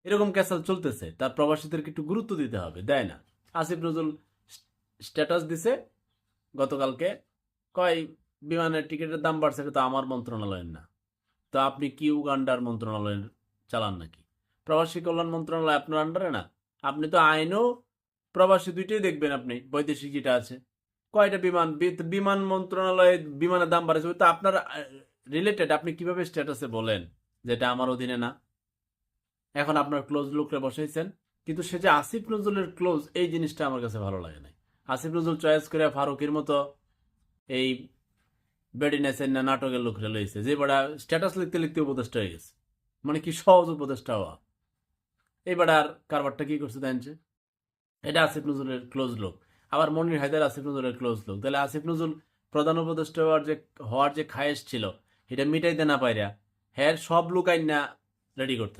এরকম ক্যাসাল চলতেছে, তার প্রবাসীদেরকে একটু গুরুত্ব দিতে হবে, দেয় না। আসিফ নজরুল স্ট্যাটাস দিছে গতকালকে, কয় বিমানের টিকিটের দাম বাড়ছে, এটা তো আমার মন্ত্রণালয়ের না। তো আপনি কি উগান্ডার মন্ত্রণালয়ের চালান নাকি? প্রবাসী কল্যাণ মন্ত্রণালয় আপনার আন্ডারে না? আপনি তো আইনও প্রবাসী দুইটাই দেখবেন, আপনি বৈদেশিক যেটা আছে। কয়টা বিমান মন্ত্রণালয়ে বিমানের দাম বাড়াচ্ছে, তো আপনার রিলেটেড, আপনি কিভাবে স্ট্যাটাসে বলেন যেটা আমার অধীনে না? এখন আপনার ক্লোজ লোকরে বসাইছেন, কিন্তু সে যে আসিফ নজরুলের ক্লোজ, এই জিনিসটা আমার কাছে ভালো লাগে নাই। আসিফ নজরুল চয়েস করে ফারুকের মতো এই বেডিনেসের না নাটকের লোকরে লইছে, যে বড়া স্ট্যাটাস লিখতে লিখতে উপদেষ্টা হয়ে গেছে। মানে কি সহজ উপদেষ্টা হওয়া। এইবার আর কারবারটা কি করছে জানছে, এটা আসিফ নজরুলের ক্লোজ লোক। আবার মনির হায়দার আসিফ নজরুলের ক্লোজ লোক। তাহলে আসিফ নজরুল প্রধান উপদেষ্টা হওয়ার যে খায়েশ ছিল, এটা মিটাইতে না পাইরা হ্যাঁ সব লোক আইন না রেডি করতে